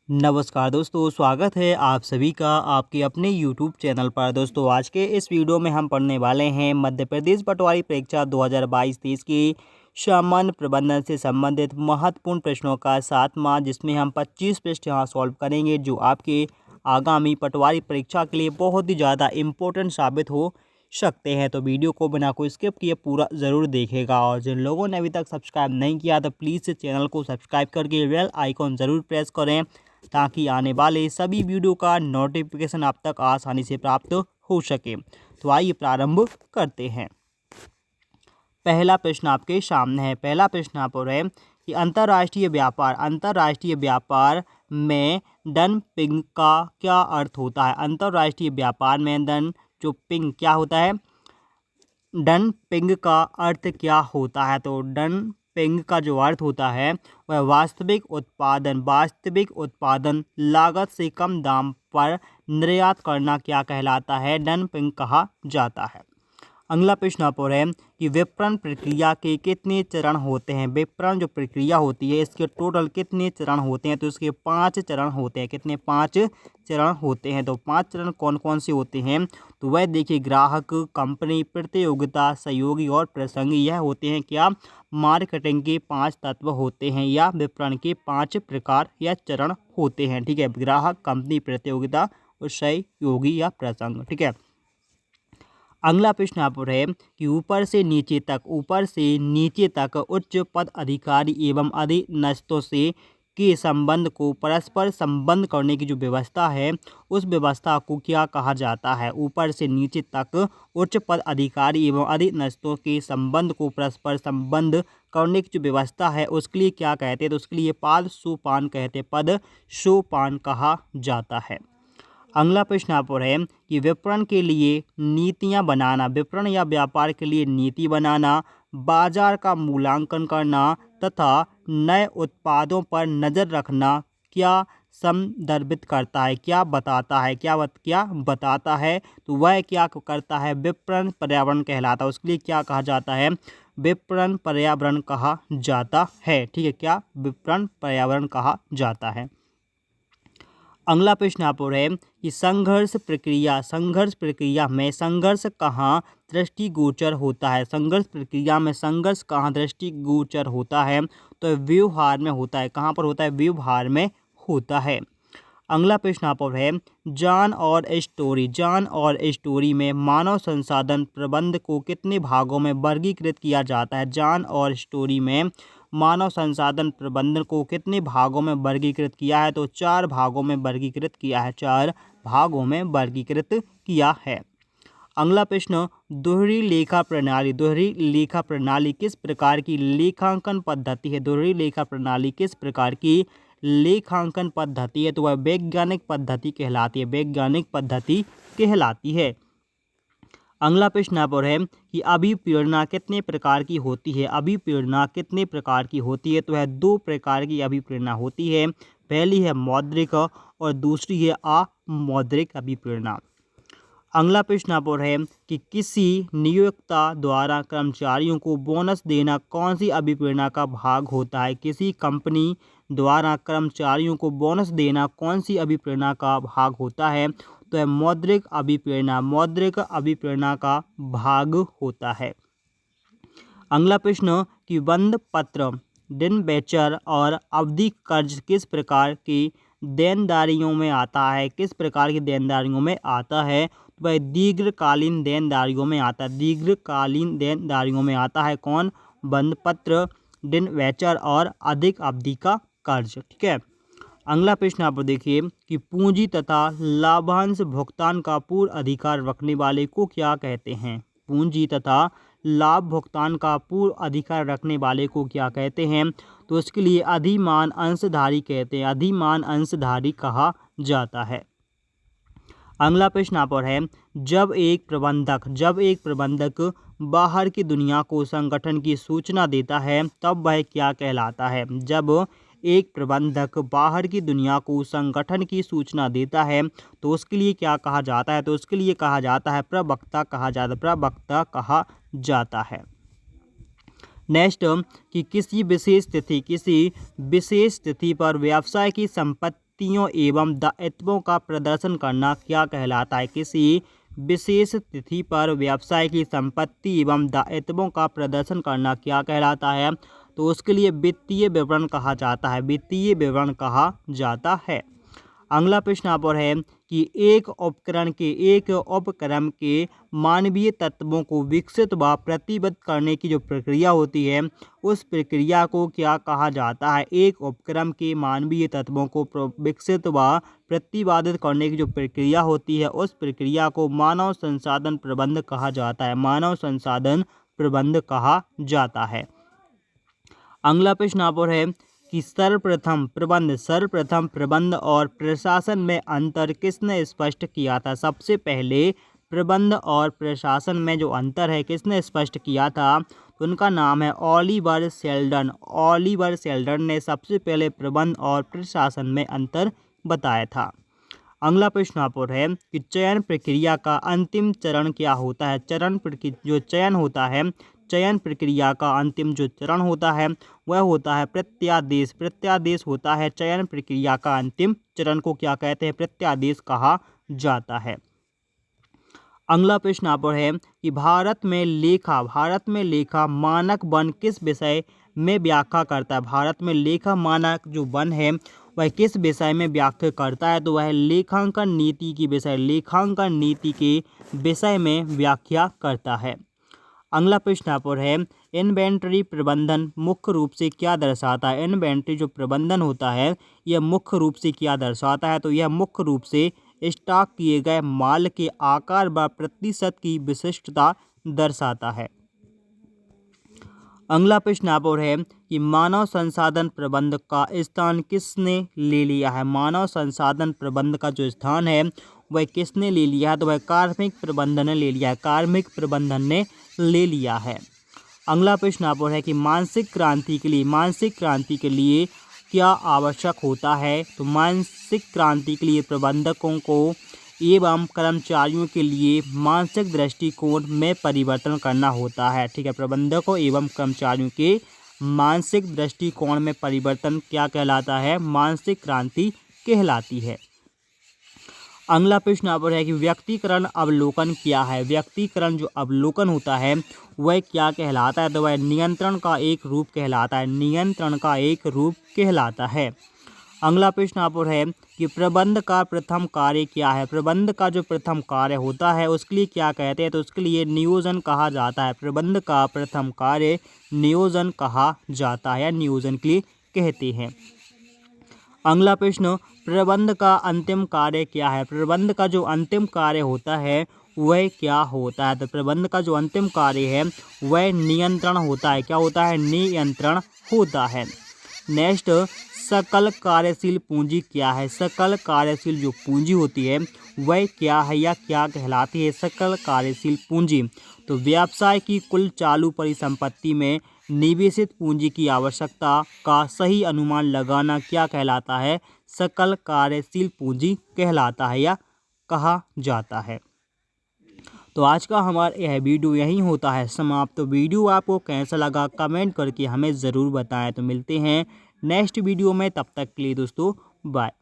नमस्कार दोस्तों, स्वागत है आप सभी का आपके अपने यूट्यूब चैनल पर। दोस्तों आज के इस वीडियो में हम पढ़ने वाले हैं मध्य प्रदेश पटवारी परीक्षा 2022-23 की सामान्य प्रबंधन से संबंधित महत्वपूर्ण प्रश्नों का 7वां, जिसमें हम 25 प्रश्न यहाँ सॉल्व करेंगे जो आपके आगामी पटवारी परीक्षा के लिए बहुत ही ज़्यादा इम्पोर्टेंट साबित हो सकते हैं। तो वीडियो को बिना कोई स्किप किए पूरा ज़रूर देखेगा, और जिन लोगों ने अभी तक सब्सक्राइब नहीं किया तो प्लीज़ चैनल को सब्सक्राइब करके बेल आइकॉन ज़रूर प्रेस करें, ताकि आने वाले सभी वीडियो का नोटिफिकेशन आप तक आसानी से प्राप्त हो सके। तो आइए प्रारंभ करते हैं। पहला प्रश्न आपके सामने है। पहला प्रश्न आप है कि अंतर्राष्ट्रीय व्यापार में डंपिंग का क्या अर्थ होता है। अंतर्राष्ट्रीय व्यापार में डंपिंग क्या होता है, डंपिंग का अर्थ क्या होता है। तो डंपिंग का जो अर्थ होता है वह वास्तविक उत्पादन लागत से कम दाम पर निर्यात करना क्या कहलाता है, डंपिंग कहा जाता है। अगला प्रश्न आप है कि विपणन प्रक्रिया के कितने चरण होते हैं। विपणन जो प्रक्रिया होती है इसके टोटल कितने चरण होते हैं। तो इसके 5 चरण होते हैं। कितने? 5 चरण होते हैं। तो 5 चरण कौन कौन से होते हैं, तो वह देखिए ग्राहक, कंपनी, प्रतियोगिता, सहयोगी और प्रसंगी। यह होते हैं क्या, मार्केटिंग के 5 तत्व होते हैं, या विपणन के 5 प्रकार या चरण होते हैं। ठीक है, ग्राहक, कंपनी, प्रतियोगिता और सहयोगी या प्रसंग। ठीक है। अगला प्रश्न आप है कि ऊपर से नीचे तक उच्च पद अधिकारी एवं अधीनस्थों से के संबंध को परस्पर संबंध करने की जो व्यवस्था है उस व्यवस्था को क्या कहा जाता है। ऊपर से नीचे तक उच्च पद अधिकारी एवं अधीनस्थों के संबंध को परस्पर संबंध करने की जो व्यवस्था है उसके लिए क्या कहते हैं, तो उसके लिए पद सोपान कहते हैं, पद सोपान कहा जाता है। अगला प्रश्न आप है कि विपणन के लिए नीतियां बनाना, विपणन या व्यापार के लिए नीति बनाना, बाजार का मूल्यांकन करना तथा नए उत्पादों पर नज़र रखना क्या संदर्भित करता है, क्या बताता है, क्या बताता है। तो वह क्या करता है, विपणन पर्यावरण कहलाता है। उसके लिए क्या कहा जाता है, विपणन पर्यावरण कहा जाता है। ठीक है, क्या विपणन पर्यावरण कहा जाता है। अगला प्रश्न आप है कि संघर्ष प्रक्रिया में संघर्ष कहाँ दृष्टिगोचर होता है। संघर्ष प्रक्रिया में संघर्ष कहाँ दृष्टिगोचर होता है, तो व्यवहार में होता है। कहाँ पर होता है, व्यवहार में होता है। अगला प्रश्न आप है जॉन और स्टोरी में मानव संसाधन प्रबंध को कितने भागों में वर्गीकृत किया जाता है। जॉन और स्टोरी में मानव संसाधन प्रबंधन को कितने भागों में वर्गीकृत किया है, तो 4 भागों में वर्गीकृत किया है। 4 भागों में वर्गीकृत किया है। अगला प्रश्न दोहरी लेखा प्रणाली किस प्रकार की लेखांकन पद्धति है। दोहरी लेखा प्रणाली किस प्रकार की लेखांकन पद्धति है, तो वह वैज्ञानिक पद्धति कहलाती है। वैज्ञानिक पद्धति कहलाती है। अगला प्रश्न आप है कि अभिप्रेरणा कितने प्रकार की होती है। अभिप्रेरणा कितने प्रकार की होती है, तो वह 2 प्रकार की अभिप्रेरणा होती है। पहली है मौद्रिक और दूसरी है अमौद्रिक अभिप्रेरणा। अगला प्रश्न आप है कि किसी नियोक्ता द्वारा कर्मचारियों को बोनस देना कौन सी अभिप्रेरणा का भाग होता है। किसी कंपनी द्वारा कर्मचारियों को बोनस देना कौन सी अभिप्रेरणा का भाग होता है, तो यह मौद्रिक अभिप्रेरणा का भाग होता है। अगला प्रश्न कि बंद पत्र, डिबेंचर और अवधि कर्ज किस प्रकार की देनदारियों में आता है। किस प्रकार की देनदारियों में आता है, तो वह दीर्घकालीन देनदारियों में आता है। दीर्घकालीन देनदारियों में आता है कौन, बंद पत्र, डिबेंचर और अधिक अवधि का कर्ज। ठीक है। अगला प्रश्न आप देखिए कि पूंजी तथा लाभांश भुगतान का पूर्ण अधिकार रखने वाले को क्या कहते हैं। पूंजी तथा लाभ भुगतान का पूर्ण अधिकार रखने वाले को क्या कहते हैं, तो इसके लिए अधिमान अंशधारी कहते हैं। अधिमान अंशधारी कहा जाता है। अगला प्रश्न आप है जब एक प्रबंधक बाहर की दुनिया को संगठन की सूचना देता है तब वह क्या कहलाता है। जब एक प्रबंधक बाहर की दुनिया को संगठन की सूचना देता है तो उसके लिए क्या कहा जाता है, तो उसके लिए कहा जाता है प्रवक्ता कहा जाता है। नेक्स्ट कि किसी विशेष तिथि पर व्यवसाय की संपत्ति वित्तीयों एवं दायित्वों का प्रदर्शन करना क्या कहलाता है? किसी विशेष तिथि पर व्यवसाय की संपत्ति एवं दायित्वों का प्रदर्शन करना क्या कहलाता है? तो उसके लिए वित्तीय विवरण कहा जाता है, वित्तीय विवरण कहा जाता है। अगला प्रश्न आप और है कि एक उपक्रम के मानवीय तत्वों को विकसित व प्रतिबद्ध करने की जो प्रक्रिया होती है, उस प्रक्रिया को क्या कहा जाता है? एक उपक्रम के मानवीय तत्वों को विकसित व प्रतिपादित करने की जो प्रक्रिया होती है, उस प्रक्रिया को मानव संसाधन प्रबंध कहा जाता है, मानव संसाधन प्रबंध कहा जाता है। अगला प्रश्न आप और है कि सर्वप्रथम प्रबंध और प्रशासन में अंतर किसने स्पष्ट किया था? सबसे पहले प्रबंध और प्रशासन में जो अंतर है किसने स्पष्ट किया था? तो उनका नाम है ओलिवर शेल्डन। ओलिवर शेल्डन ने सबसे पहले प्रबंध और प्रशासन में अंतर बताया था। अगला प्रश्न आप और है कि चयन प्रक्रिया का अंतिम चरण क्या होता है? चयन प्रक्रिया का अंतिम जो चरण होता है वह होता है प्रत्यादेश। प्रत्यादेश होता है चयन प्रक्रिया का अंतिम चरण को क्या कहते हैं? प्रत्यादेश कहा जाता है। अगला प्रश्न आप और है कि भारत में लेखा मानक वन किस विषय में व्याख्या करता है? भारत में लेखा मानक जो वन है वह किस विषय में व्याख्या करता है? तो वह लेखांकन नीति के विषय में व्याख्या करता है। अगला प्रश्न आप और है इन्वेंटरी प्रबंधन मुख्य रूप से क्या दर्शाता है? इन्वेंटरी जो प्रबंधन होता है यह मुख्य रूप से क्या दर्शाता है? तो यह मुख्य रूप से स्टॉक किए गए माल के आकार व प्रतिशत की विशिष्टता दर्शाता है। अगला प्रश्न आप और है कि मानव संसाधन प्रबंध का स्थान किसने ले लिया है? मानव संसाधन प्रबंध का जो स्थान है वह किसने ले लिया है? तो वह कार्मिक प्रबंधन ने ले लिया है, कार्मिक प्रबंधन ने ले लिया है। अगला प्रश्न आप और है कि मानसिक क्रांति के लिए क्या आवश्यक होता है? तो मानसिक क्रांति के लिए प्रबंधकों को एवं कर्मचारियों के लिए मानसिक दृष्टिकोण में परिवर्तन करना होता है। ठीक है, प्रबंधकों एवं कर्मचारियों के मानसिक दृष्टिकोण में परिवर्तन क्या कहलाता है? मानसिक क्रांति कहलाती है। अगला प्रश्न आप है कि व्यक्तिकरण अवलोकन क्या है? व्यक्तिकरण जो अवलोकन होता है वह क्या कहलाता है? तो वह नियंत्रण का एक रूप कहलाता है, नियंत्रण का एक रूप कहलाता है। अगला प्रश्न आप है कि प्रबंध का प्रथम कार्य क्या है? प्रबंध का जो प्रथम कार्य होता है उसके लिए क्या कहते हैं? तो उसके लिए नियोजन कहा जाता है। प्रबंध का प्रथम कार्य नियोजन कहा जाता है या नियोजन के लिए कहते हैं। अगला प्रश्न प्रबंध का अंतिम कार्य क्या है? प्रबंध का जो अंतिम कार्य होता है वह क्या होता है? तो प्रबंध का जो अंतिम कार्य है वह नियंत्रण होता है। क्या होता है? नियंत्रण होता है। नेक्स्ट, सकल कार्यशील पूंजी क्या है? सकल कार्यशील जो पूंजी होती है वह क्या है या क्या कहलाती है? सकल कार्यशील पूंजी तो व्यवसाय की कुल चालू परिसंपत्ति में निवेशित पूंजी की आवश्यकता का सही अनुमान लगाना क्या कहलाता है? सकल कार्यशील पूंजी कहलाता है या कहा जाता है। तो आज का हमारा यह वीडियो यहीं होता है समाप्त। तो वीडियो आपको कैसा लगा कमेंट करके हमें ज़रूर बताएं। तो मिलते हैं नेक्स्ट वीडियो में, तब तक के लिए दोस्तों बाय।